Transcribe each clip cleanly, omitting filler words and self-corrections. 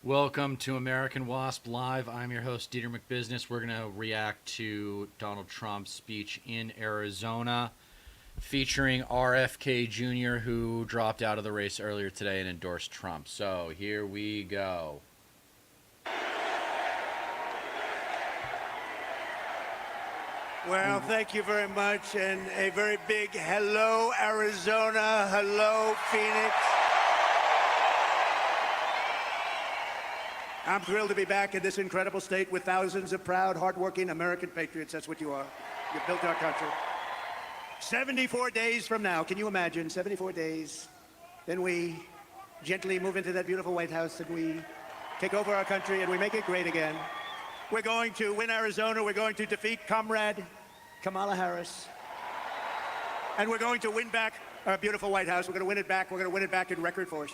Welcome to American Wasp Live. I'm your host, Dieter McBusiness. We're going to react to Donald Trump's speech in Arizona featuring RFK Jr., who dropped out of the race earlier today and endorsed Trump. So here we go. Well, thank you very much, and a very big hello, Arizona. Hello, Phoenix. I'm thrilled to be back in this incredible state with thousands of proud, hardworking American patriots. That's what you are. You built our country. 74 days from now, can you imagine? 74 days. Then we gently move into that beautiful White House and we take over our country and we make it great again. We're going to win Arizona. We're going to defeat Comrade Kamala Harris. And we're going to win back our beautiful White House. We're going to win it back. We're going to win it back in record force.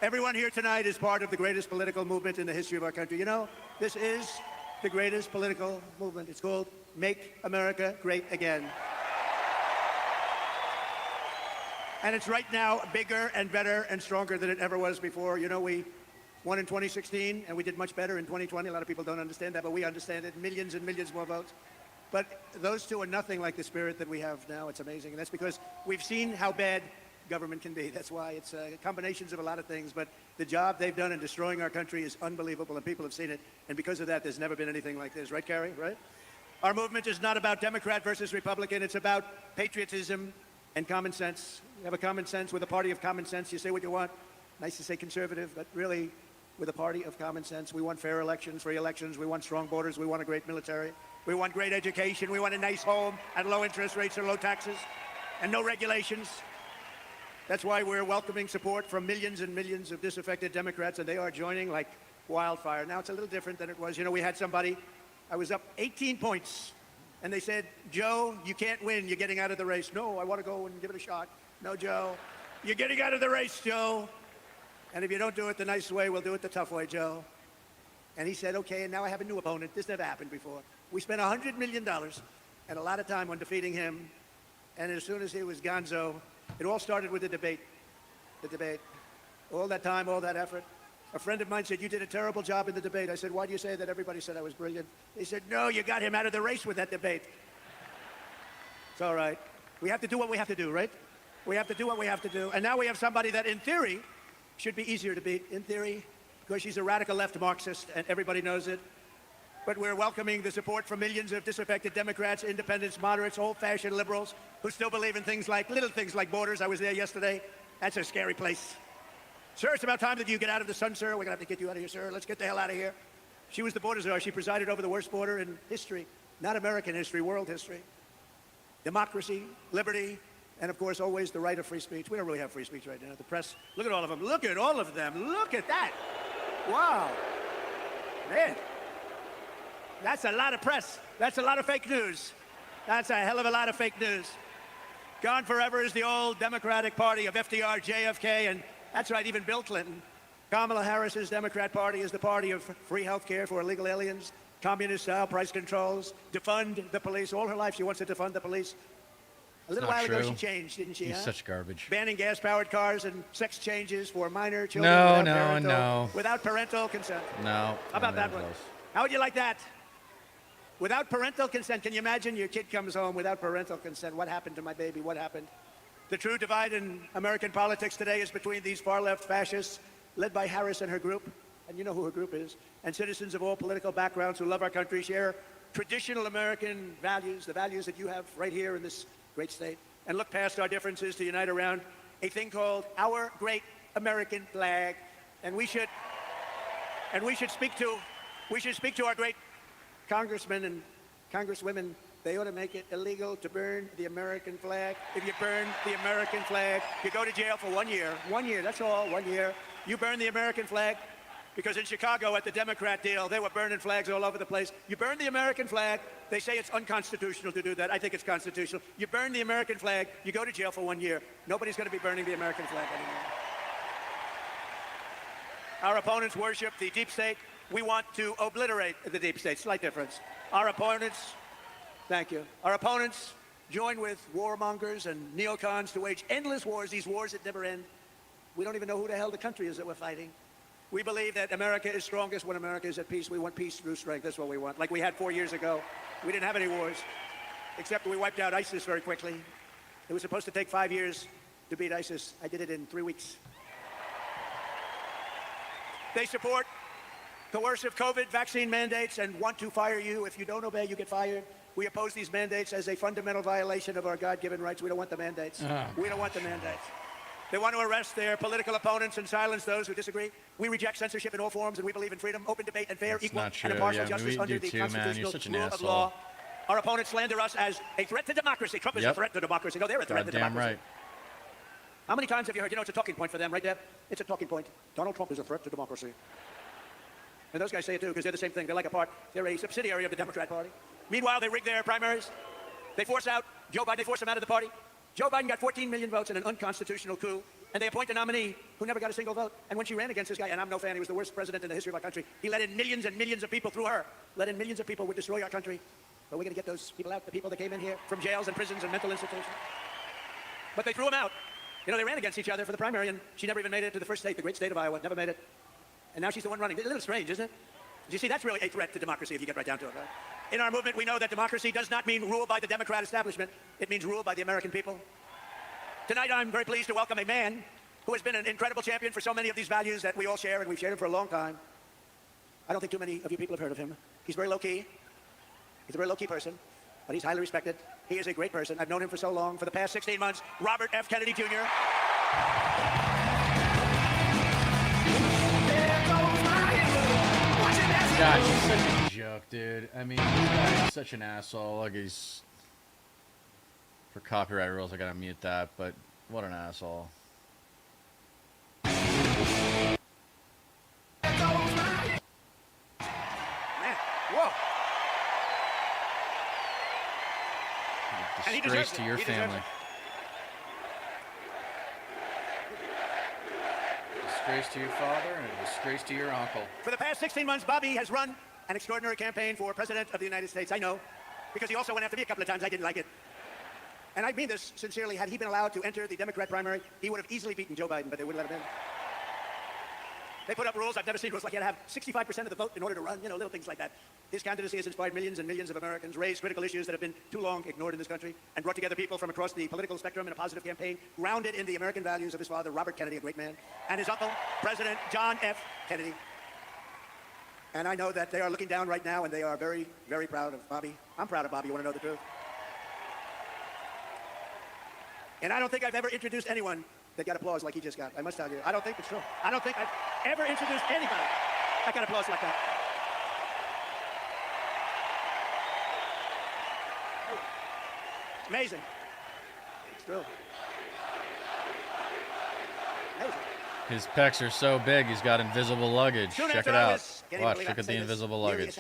Everyone here tonight is part of the greatest political movement in the history of our country. You know, this is the greatest political movement. It's called Make America Great Again. And it's right now bigger and better and stronger than it ever was before. You know, we won in 2016, and we did much better in 2020. A lot of people don't understand that, but we understand it. Millions and millions more votes. But those two are nothing like the spirit that we have now. It's amazing. And that's because we've seen how bad government can be. That's why it's combinations of a lot of things. But the job they've done in destroying our country is unbelievable, and people have seen it. And because of that, there's never been anything like this. Right, Carrie? Right? Our movement is not about Democrat versus Republican. It's about patriotism and common sense. We have a common sense. We're the party of common sense. You say what you want. Nice to say conservative, but really, we're the party of common sense. We want fair elections, free elections. We want strong borders. We want a great military. We want great education. We want a nice home at low interest rates and low taxes and no regulations. That's why we're welcoming support from millions and millions of disaffected Democrats, and they are joining like wildfire. Now, it's a little different than it was. You know, we had somebody, I was up 18 points, and they said, Joe, you can't win. You're getting out of the race. No, I want to go and give it a shot. No, Joe, you're getting out of the race, Joe. And if you don't do it the nice way, we'll do it the tough way, Joe. And he said, okay, and now I have a new opponent. This never happened before. We spent $100 million and a lot of time on defeating him. And as soon as he was gonzo, it all started with the debate. The debate. All that time, all that effort. A friend of mine said, you did a terrible job in the debate. I said, why do you say that? Everybody said I was brilliant. He said, no, you got him out of the race with that debate. It's all right. We have to do what we have to do, right? We have to do what we have to do. And now we have somebody that, in theory, should be easier to beat, in theory, because she's a radical left Marxist, and everybody knows it. But we're welcoming the support from millions of disaffected Democrats, independents, moderates, old-fashioned liberals who still believe in things like, little things like borders. I was there yesterday. That's a scary place. Sir, it's about time that you get out of the sun, sir. We're going to have to get you out of here, sir. Let's get the hell out of here. She was the border czar. She presided over the worst border in history, not American history, world history. Democracy, liberty, and of course, always the right of free speech. We don't really have free speech right now. The press, look at all of them. Look at all of them. Look at that. Wow. Man. That's a lot of press. That's a lot of fake news. That's a hell of a lot of fake news. Gone forever is the old Democratic Party of FDR, JFK, and that's right, even Bill Clinton. Kamala Harris's Democrat Party is the party of free health care for illegal aliens, communist-style price controls, defund the police. All her life she wants to defund the police. A little while ago she changed, didn't she? He's such garbage. Banning gas-powered cars and sex changes for minor children without parental consent. No. How about that one? How would you like that? Without parental consent, can you imagine your kid comes home without parental consent? What happened to my baby? What happened? The true divide in American politics today is between these far-left fascists, led by Harris and her group, and you know who her group is, and citizens of all political backgrounds who love our country, share traditional American values, the values that you have right here in this great state, and look past our differences to unite around a thing called our great American flag. And we should speak to our great congressmen and congresswomen. They ought to make it illegal to burn the American flag. If you burn the American flag, you go to jail for 1 year. 1 year, that's all, 1 year. You burn the American flag, because in Chicago at the Democrat deal, they were burning flags all over the place. You burn the American flag. They say it's unconstitutional to do that. I think it's constitutional. You burn the American flag, you go to jail for 1 year. Nobody's going to be burning the American flag anymore. Our opponents worship the deep state. We want to obliterate the deep state. Slight difference. Our opponents, thank you. Our opponents join with warmongers and neocons to wage endless wars, these wars that never end. We don't even know who the hell the country is that we're fighting. We believe that America is strongest when America is at peace. We want peace through strength. That's what we want. Like we had 4 years ago. We didn't have any wars, except we wiped out ISIS very quickly. It was supposed to take 5 years to beat ISIS. I did it in 3 weeks. They support coercive COVID vaccine mandates and want to fire you. If you don't obey, you get fired. We oppose these mandates as a fundamental violation of our God-given rights. We don't want the mandates. We don't want the mandates. They want to arrest their political opponents and silence those who disagree. We reject censorship in all forms, and we believe in freedom, open debate, and fair, equal, and impartial justice under the constitutional rule of law. Our opponents slander us as a threat to democracy. Trump is a threat to democracy. No, they're a threat to democracy. Right. How many times have you heard, it's a talking point for them, right, Deb? It's a talking point. Donald Trump is a threat to democracy. And those guys say it too, because they're the same thing. They're a subsidiary of the Democrat Party. Meanwhile, they rig their primaries. They force out Joe Biden. They force him out of the party. Joe Biden got 14 million votes in an unconstitutional coup, and they appoint a nominee who never got a single vote. And when she ran against this guy, and I'm no fan, he was the worst president in the history of our country, he let in millions and millions of people through her. Let in millions of people would destroy our country. But we're going to get those people out, the people that came in here from jails and prisons and mental institutions. But they threw them out. They ran against each other for the primary, and she never even made it to the first state, the great state of Iowa. Never made it. And now she's the one running. A little strange, isn't it? You see, that's really a threat to democracy if you get right down to it, right? In our movement, we know that democracy does not mean rule by the Democrat establishment. It means rule by the American people. Tonight, I'm very pleased to welcome a man who has been an incredible champion for so many of these values that we all share, and we've shared them for a long time. I don't think too many of you people have heard of him. He's very low-key. He's a very low-key person, but he's highly respected. He is a great person. I've known him for so long. For the past 16 months, Robert F. Kennedy, Jr. God, he's such a joke, dude. I mean, this guy is such an asshole. Like, he's... For copyright rules, I gotta mute that, but what an asshole. Man, whoa. A disgrace to your family. Disgrace to your father and a disgrace to your uncle. For the past 16 months, Bobby has run an extraordinary campaign for President of the United States. I know, because he also went after me a couple of times. I didn't like it. And I mean this sincerely. Had he been allowed to enter the Democrat primary, he would have easily beaten Joe Biden, but they wouldn't let him in. They put up rules I've never seen. Rules like you had to have 65% of the vote in order to run, little things like that. His candidacy has inspired millions and millions of Americans, raised critical issues that have been too long ignored in this country, and brought together people from across the political spectrum in a positive campaign, grounded in the American values of his father, Robert Kennedy, a great man, and his uncle, President John F. Kennedy. And I know that they are looking down right now, and they are very, very proud of Bobby. I'm proud of Bobby, you want to know the truth? And I don't think I've ever introduced anyone that got applause like he just got. I must tell you, I don't think it's true. I don't think I've ever introduced anybody that got applause like that. Amazing. It's true. Amazing. His pecs are so big, he's got invisible luggage. Check it out. Watch, look at the invisible luggage.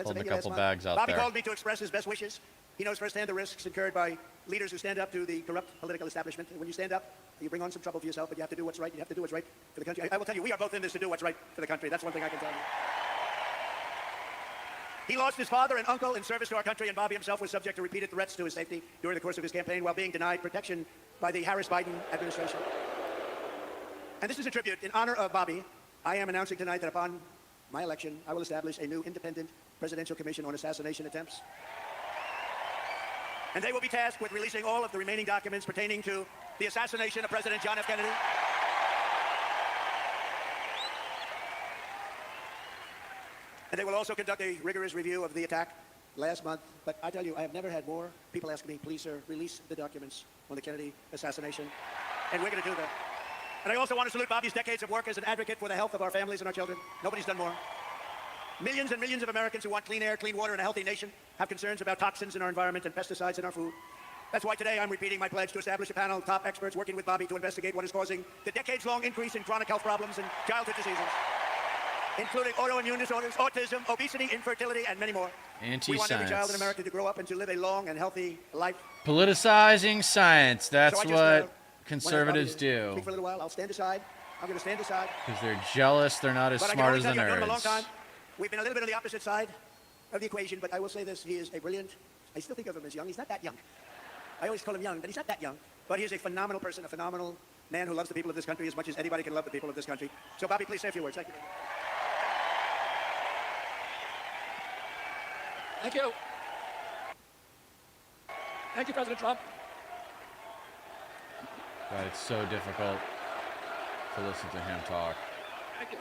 Holding a couple bags out there. Bobby called me to express his best wishes. He knows firsthand the risks incurred by leaders who stand up to the corrupt political establishment. When you stand up, you bring on some trouble for yourself, but you have to do what's right. You have to do what's right for the country. I will tell you, we are both in this to do what's right for the country. That's one thing I can tell you. He lost his father and uncle in service to our country, and Bobby himself was subject to repeated threats to his safety during the course of his campaign while being denied protection by the Harris-Biden administration. And this is a tribute. In honor of Bobby, I am announcing tonight that upon my election, I will establish a new independent presidential commission on assassination attempts. And they will be tasked with releasing all of the remaining documents pertaining to the assassination of President John F. Kennedy. And they will also conduct a rigorous review of the attack last month. But I tell you, I have never had more people ask me, please, sir, release the documents on the Kennedy assassination. And we're going to do that. And I also want to salute Bobby's decades of work as an advocate for the health of our families and our children. Nobody's done more. Millions and millions of Americans who want clean air, clean water, and a healthy nation have concerns about toxins in our environment and pesticides in our food. That's why today I'm repeating my pledge to establish a panel of top experts working with Bobby to investigate what is causing the decades-long increase in chronic health problems and childhood diseases, including autoimmune disorders, autism, obesity, infertility, and many more. Anti-science. We want every child in America to grow up and to live a long and healthy life. Politicizing science. That's So what conservatives do. Speak for a little while. I'll stand aside. I'm going to stand aside. Because they're jealous. They're not as But smart I as can the only tell you, I've known him a long nerds. time. We've been a little bit on the opposite side of the equation, but I will say this. He is a brilliant, I still think of him as young. He's not that young. I always call him young, but he's not that young. But he is a phenomenal person, a phenomenal man who loves the people of this country as much as anybody can love the people of this country. So, Bobby, please say a few words. Thank you. Thank you. Thank you, President Trump. God, it's so difficult to listen to him talk. Thank you.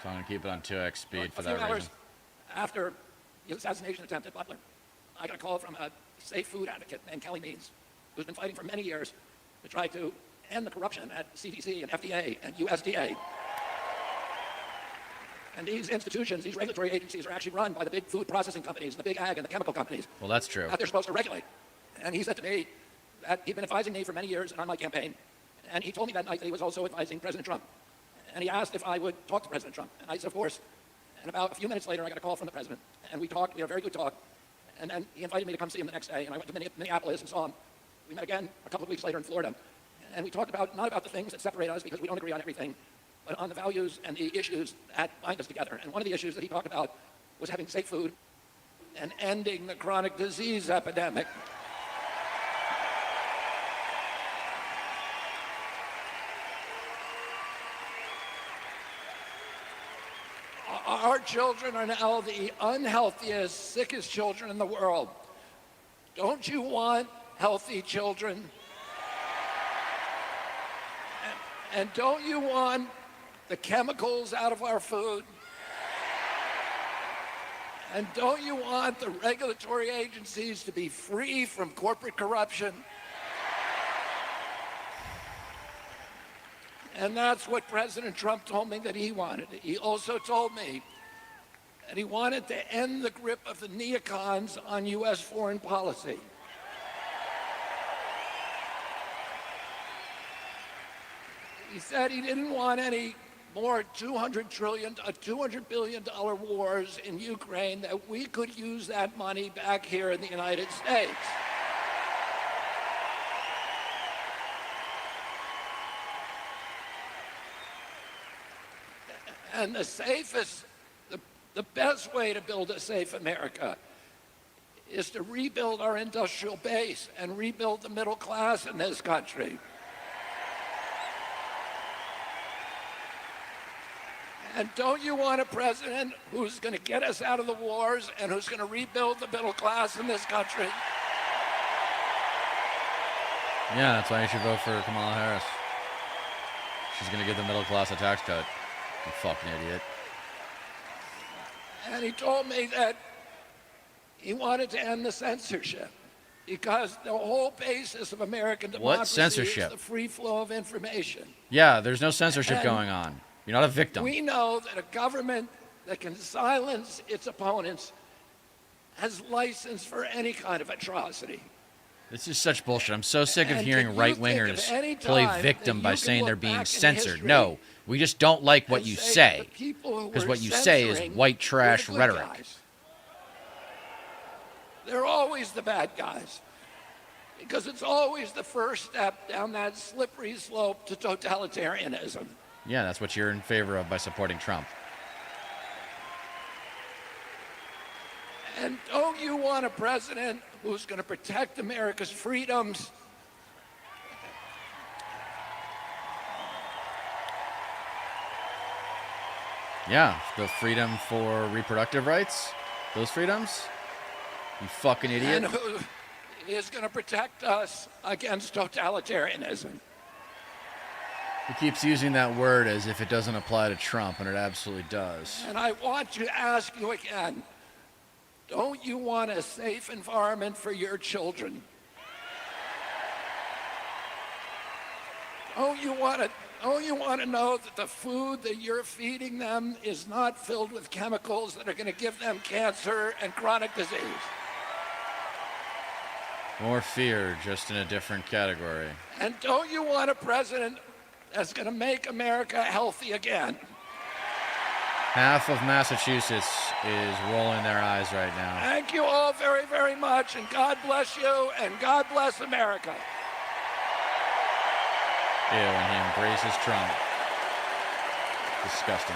So I'm going to keep it on 2x speed for A few that hours reason. after the assassination attempt at Butler, I got a call from a safe food advocate named Kelly Means, who's been fighting for many years to try to end the corruption at CDC and FDA and USDA. And these institutions, these regulatory agencies, are actually run by the big food processing companies, the big ag and the chemical companies Well, that's true. that they're supposed to regulate. And he said to me that he'd been advising me for many years and on my campaign. And he told me that night that he was also advising President Trump. And he asked if I would talk to President Trump. And I said, of course. And about a few minutes later, I got a call from the president. And we talked. We had a very good talk. And then he invited me to come see him the next day. And I went to Minneapolis and saw him. We met again a couple of weeks later in Florida. And we talked about, not about the things that separate us, because we don't agree on everything, but on the values and the issues that bind us together. And one of the issues that he talked about was having safe food and ending the chronic disease epidemic. Our children are now the unhealthiest, sickest children in the world. Don't you want healthy children? And don't you want the chemicals out of our food? And don't you want the regulatory agencies to be free from corporate corruption? And that's what President Trump told me that he wanted. He also told me that he wanted to end the grip of the neocons on U.S. foreign policy. He said he didn't want any more $200 billion wars in Ukraine, that we could use that money back here in the United States. And the safest, the best way to build a safe America is to rebuild our industrial base and rebuild the middle class in this country. And don't you want a president who's going to get us out of the wars and who's going to rebuild the middle class in this country? Yeah, that's why you should vote for Kamala Harris. She's going to give the middle class a tax cut. You fucking idiot. And he told me that he wanted to end the censorship because the whole basis of American democracy What censorship? is the free flow of information. Yeah, there's no censorship And going on. You're not a victim. We know that a government that can silence its opponents has license for any kind of atrocity. This is such bullshit. I'm so sick of And hearing can you think right-wingers of any play time victim that by you can saying look they're being back in censored. history No, we just don't like what and you say say. the people who Because were what you say is censoring white were trash the good rhetoric. guys. They're always the bad guys. Because it's always the first step down that slippery slope to totalitarianism. Yeah, that's what you're in favor of by supporting Trump. And don't you want a president who's going to protect America's freedoms? Yeah, the freedom for reproductive rights, those freedoms. You fucking idiot. And who is going to protect us against totalitarianism? He keeps using that word as if it doesn't apply to Trump, and it absolutely does. And I want to ask you again, don't you want a safe environment for your children? Don't you want to know that the food that you're feeding them is not filled with chemicals that are going to give them cancer and chronic disease? More fear, just in a different category. And don't you want a president that's going to make America healthy again? Half of Massachusetts is rolling their eyes right now. Thank you all very, very much, and God bless you, and God bless America. Ew, and he embraces Trump. Disgusting.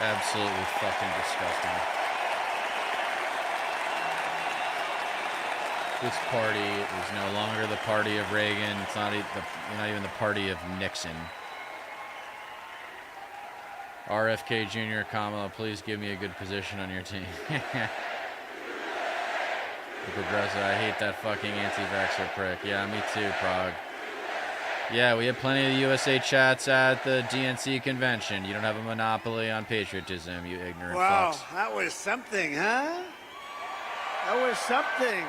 Absolutely fucking disgusting. This party is no longer the party of Reagan. It's not even the party of Nixon. RFK Jr., Kamala, please give me a good position on your team. The progressive, I hate that fucking anti-vaxxer prick. Yeah, me too, Prague. Yeah, we had plenty of the USA chats at the DNC convention. You don't have a monopoly on patriotism, you ignorant Wow, fucks. that was something, huh? That was something.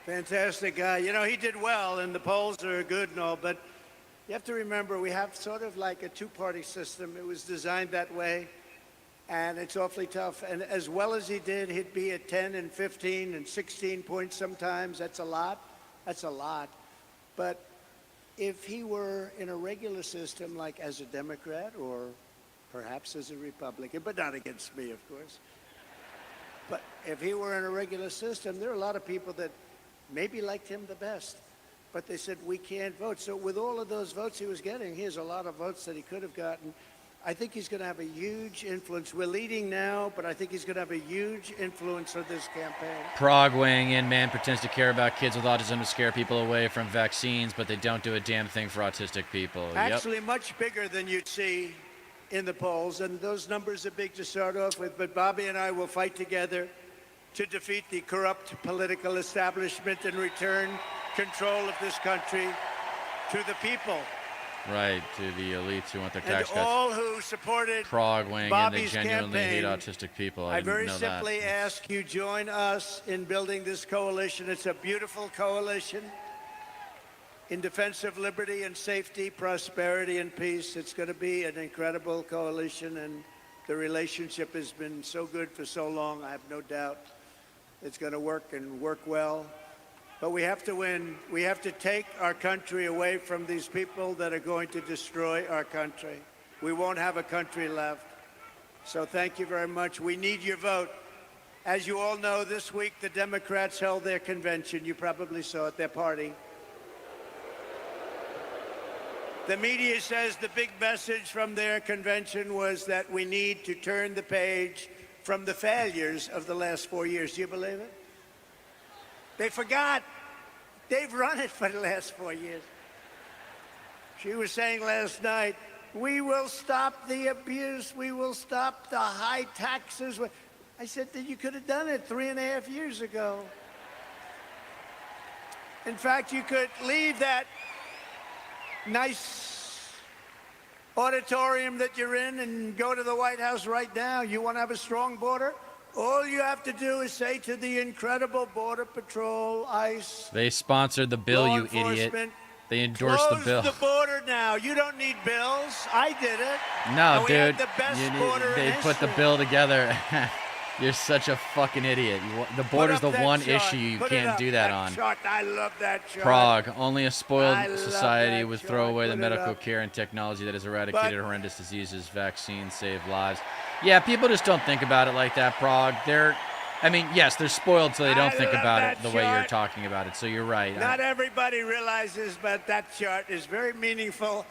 Fantastic guy. You know, he did well, and the polls are good and all, but you have to remember we have sort of like a two-party system. It was designed that way, and it's awfully tough. And as well as he did, he'd be at 10 and 15 and 16 points sometimes. That's a lot. That's a lot. But if he were in a regular system, like as a Democrat or perhaps as a Republican, but not against me, of course. But if he were in a regular system, there are a lot of people that maybe liked him the best. But they said, we can't vote. So with all of those votes he was getting, he has a lot of votes that he could have gotten. I think he's going to have a huge influence. We're leading now, but I think he's going to have a huge influence on this campaign. Prague weighing in, man pretends to care about kids with autism to scare people away from vaccines, but they don't do a damn thing for autistic people. Actually, much bigger than you'd see in the polls, and those numbers are big to start off with, but Bobby and I will fight together to defeat the corrupt political establishment and return control of this country to the people. Right, to the elites who want their And tax cuts. all who supported Prague weighing Bobby's in, they genuinely hate campaign, autistic people. I didn't very know simply that. ask you join us in building this coalition. It's a beautiful coalition in defense of liberty and safety, prosperity and peace. It's going to be an incredible coalition, and the relationship has been so good for so long. I have no doubt it's going to work and work well. But we have to win. We have to take our country away from these people that are going to destroy our country. We won't have a country left. So thank you very much. We need your vote. As you all know, this week the Democrats held their convention. You probably saw it, their party. The media says the big message from their convention was that we need to turn the page from the failures of the last 4 years. Do you believe it? They forgot. They've run it for the last 4 years. She was saying last night, we will stop the abuse. We will stop the high taxes. I said that you could have done it 3.5 years ago. In fact, you could leave that nice auditorium that you're in and go to the White House right now. You want to have a strong border? All you have to do is say to the incredible Border Patrol, ICE, They sponsored the bill, law you idiot. enforcement, They endorsed the bill. close the border now. You don't need bills. I did it. No, And we had dude. the best border in they put the history. bill together. You're such a fucking idiot. The border's the Put up that one chart. issue you Put it can't up, do that on. Chart. I love that chart. Prague, only a I spoiled love society that would chart. throw away the Put it medical up. care and technology that has eradicated But- horrendous diseases. Vaccines save lives. Yeah, people just don't think about it like that, Prague. Yes, they're spoiled, so they don't I think love about that it the way you're chart. talking about it. So you're right. Not everybody realizes, but that chart is very meaningful.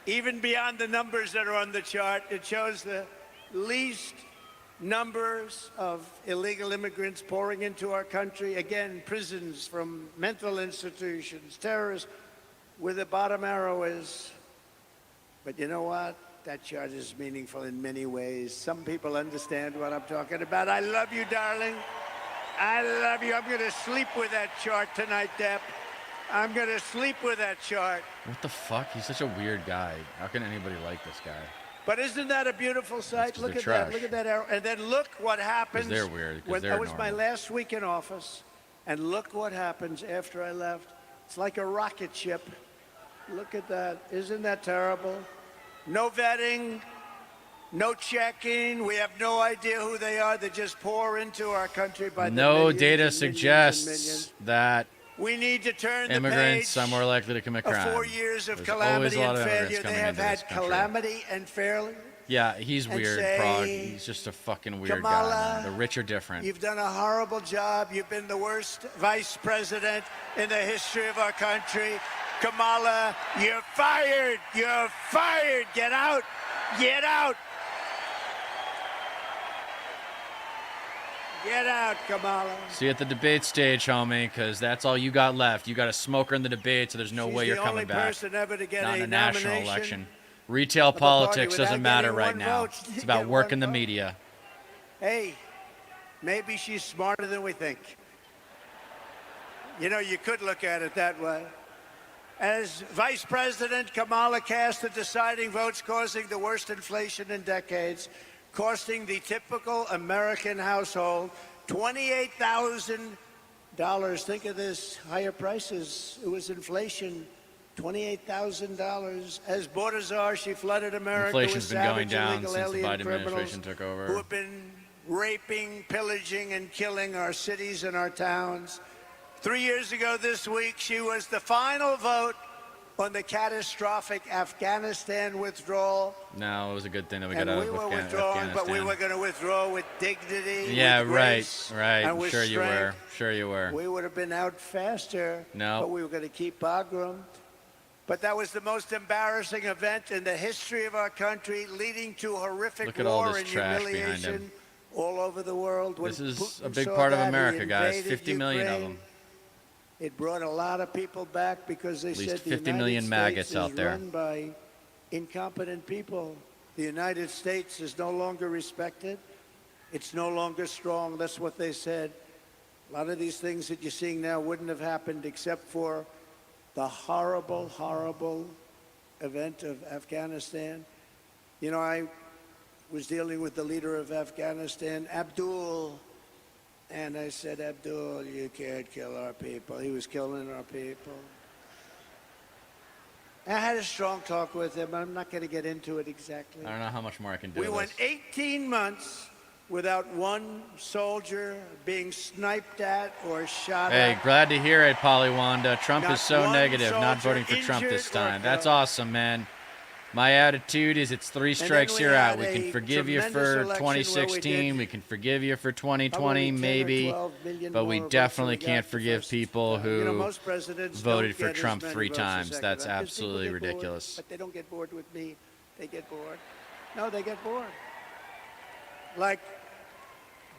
Even beyond the numbers that are on the chart, it shows the least numbers of illegal immigrants pouring into our country. Again, prisons from mental institutions, terrorists, where the bottom arrow is. But you know what? That chart is meaningful in many ways. Some people understand what I'm talking about. I love you, darling. I love you. I'm going to sleep with that chart tonight, Depp. I'm going to sleep with that chart. What the fuck? He's such a weird guy. How can anybody like this guy? But isn't that a beautiful sight? 'cause Look they're at that. trash. Look at that arrow. And then look what happens. they're weird, 'cause When they're that was my normal. last week in office, and look what happens after I left. It's like a rocket ship. Look at that. Isn't that terrible? No vetting, no checking. We have no idea who they are. They just pour into our country by the No millions data and millions and suggests millions. that We need to turn the immigrants page are more likely to commit of crime. 4 years of There's always calamity a lot and of immigrants failure. They coming have into this had country. calamity and failure. Yeah, he's and weird, say, Prague. He's just a fucking weird guy. Kamala, Man. The rich are different. You've done a horrible job. You've been the worst vice president in the history of our country. Kamala, you're fired. You're fired. Get out. Get out. Get out, Kamala. See you at the debate stage, homie, because that's all you got left. You got a smoker in the debate, so there's no way you're coming back. She's the only person ever to get Not in a a national nomination election. Retail of a party politics without doesn't matter getting right one now. vote. She It's didn't about get working the one vote. media. Hey, maybe she's smarter than we think. You know, you could look at it that way. As Vice President, Kamala cast the deciding votes, causing the worst inflation in decades, costing the typical American household $28,000. Think of this, higher prices. It was inflation, $28,000. As border czar, she flooded America Inflation's with been going savage down illegal since the alien Biden criminals administration took over. who have been raping, pillaging, and killing our cities and our towns. 3 years ago this week, she was the final vote on the catastrophic Afghanistan withdrawal. No, it was a good thing that we got And out we of were Afghanistan. withdrawing, but we were going to withdraw with dignity. Yeah, with grace, right. and with Sure you were. strength. Sure you were. We would have been out faster. No. But we were going to keep Bagram. But that was the most embarrassing event in the history of our country, leading to horrific Look at all war this and trash behind humiliation him. all over the world. When This is Putin a big saw part of that, he America, guys. invaded 50 million of Ukraine. them. It brought a lot of people back because they At least said the 50 million United maggots States out is there. run by incompetent people. The United States is no longer respected. It's no longer strong. That's what they said. A lot of these things that you're seeing now wouldn't have happened except for the horrible, horrible event of Afghanistan. You know, I was dealing with the leader of Afghanistan, Abdul, and I said, Abdul, you can't kill our people. He was killing our people. I had a strong talk with him. I'm not going to get into it exactly. I don't know how much more I can do. We of went this. 18 months without one soldier being sniped at or shot Hey, at. glad to hear it, Polywanda. Trump Not is so one negative, not soldier voting for Trump this injured or time. That's killed. awesome, man. My attitude is it's 3 strikes, we you're out. had We can a forgive you tremendous for election where we 2016. did We can forgive you for 2020, probably 10 or maybe. 12 million But we more votes definitely than we can't got the forgive first people time. who You know, most presidents voted don't for get as Trump many 3 votes the times. second That's time, 'cause people absolutely get bored, ridiculous. but they don't get bored with me. They get bored. No, they get bored. Like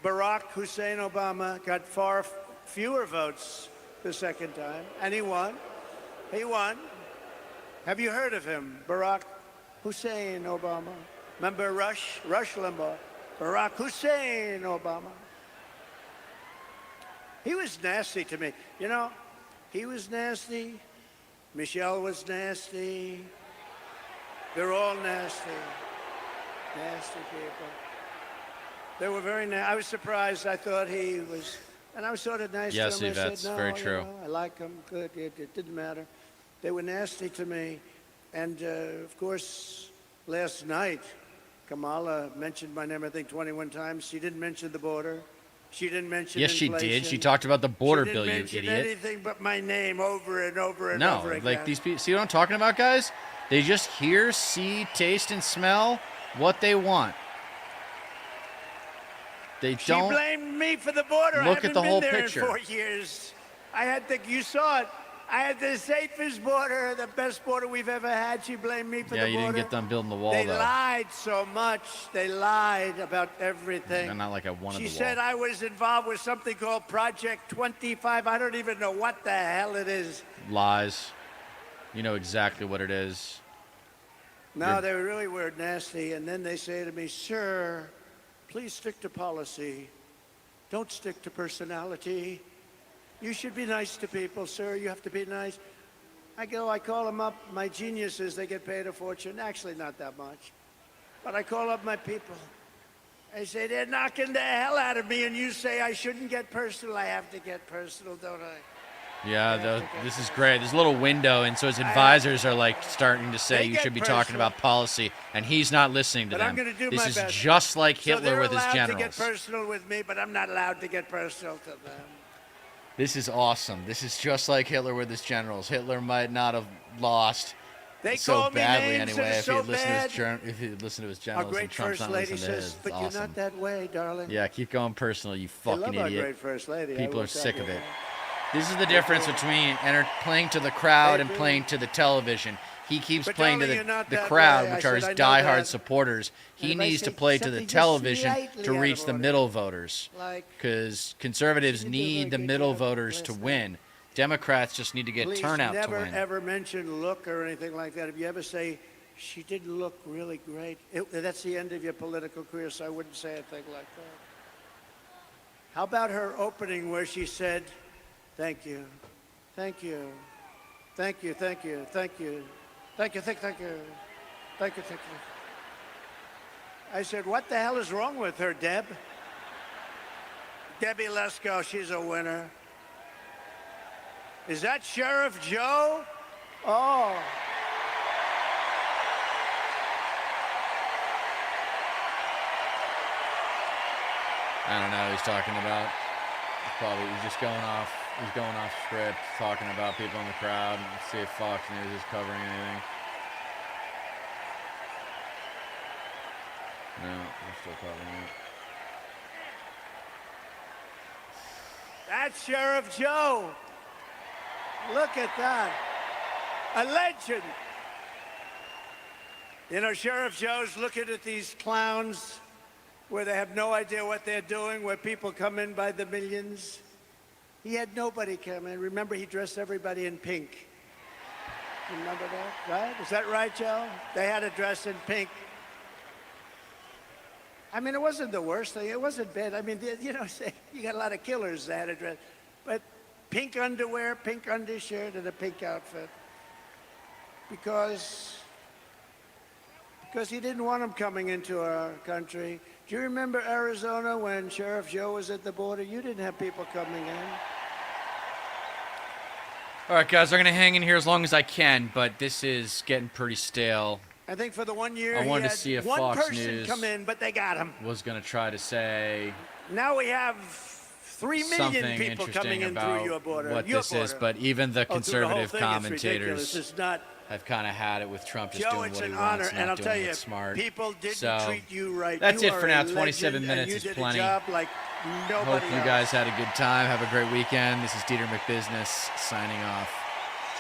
Barack Hussein Obama got far fewer votes the second time, and he won. He won. Have you heard of him, Barack Hussein Obama? Remember Rush Limbaugh? Barack Hussein Obama. He was nasty to me. You know, he was nasty. Michelle was nasty. They're all nasty. Nasty people. They were very nasty. I was surprised. I thought he was, and I was sort of nice Yes, to him. I Yvette's said, no, very you true. know, I like him. Good. It didn't matter. They were nasty to me. And, of course, last night, Kamala mentioned my name, I think, 21 times. She didn't mention the border. She didn't mention Yes, she inflation. did. She talked about the border She bill, didn't you mention idiot. anything but my name over and over and No, over again. like these people. See what I'm talking about, guys? They just hear, see, taste, and smell what they want. They She don't. blamed me for the border. I look haven't at the been whole there picture. in 4 years. You saw it. I had the safest border, the best border we've ever had. She blamed me for Yeah, the you border. didn't get done building the wall, They though. lied so much. They lied about everything. And not like I wanted She the said wall. I was involved with something called Project 25. I don't even know what the hell it is. Lies. You know exactly what it is. No, You're- they really were nasty. And then they say to me, sir, please stick to policy. Don't stick to personality. You should be nice to people, sir. You have to be nice. I call them up. My geniuses, they get paid a fortune. Actually, not that much. But I call up my people. I say, they're knocking the hell out of me, and you say I shouldn't get personal. I have to get personal, don't I? Yeah, this is great. There's a little window, and so his advisors are like starting to say They you get should be talking personal. about policy, and he's not listening to But them. I'm going to do this my is best. just like So Hitler they're with his allowed generals. to get personal with me, but I'm not allowed to get personal to them. This is awesome. This is just like Hitler with his generals. Hitler might not have lost They so called me badly names anyway that are if so he had listened bad. to his if he had listened to his Our generals and great Trump's first not lady listening to his. says, It's but awesome. you're not that way, darling. Yeah, keep going personal, you I fucking love our idiot. great first lady. I People will are tell sick you of it. that. This is the difference between playing to the crowd and They do. playing to the television. he keeps But playing to darling, you're not the that crowd, way. I which are said, his I know diehard that. supporters. He And if I needs to say play to the something just television slightly to out of reach the order, middle voters. like, Because conservatives she didn't do a need very the good middle job voters to last night. win. Democrats just need to get please turnout never, to win. ever mention look or anything like that. If you ever say, she didn't look really great, that's the end of your political career, so I wouldn't say a thing like that. How about her opening where she said, thank you, thank you, thank you, thank you, thank you, thank you, thank you, thank you, thank you, thank you. I said, what the hell is wrong with her, Deb? Debbie Lesko, she's a winner. Is that Sheriff Joe? Oh. I don't know who he's talking about. He's just going off. He's going off script, talking about people in the crowd. Let's see if Fox News is covering anything. No, they're still covering it. That's Sheriff Joe. Look at that. A legend. You know, Sheriff Joe's looking at these clowns where they have no idea what they're doing, where people come in by the millions. He had nobody come in. Remember, he dressed everybody in pink. Remember that, right? Is that right, Joe? They had to dress in pink. I mean, it wasn't the worst thing. It wasn't bad. I mean, you know, you got a lot of killers that had to dress. But pink underwear, pink undershirt, and a pink outfit. Because he didn't want them coming into our country. Do you remember Arizona when Sheriff Joe was at the border? You didn't have people coming in. All right, guys, I'm going to hang in here as long as I can, but this is getting pretty stale. I think for the 1 year, I wanted he to had see if one Fox person News come in, but they got him. Was going to try to say Now we have 3 million something people coming interesting in through about your border. what your this is, border. but even the Oh, through the whole conservative thing, it's ridiculous. commentators It's not. have kind of had it with Trump just Joe, doing it's what he an wants, honor, not and I'll doing tell you, what's smart. people didn't So, treat you right. that's You it for are now. a 27 legend, minutes and is you did plenty. a job like nobody Hope you else. guys had a good time. Have a great weekend. This is Dieter McBusiness signing off.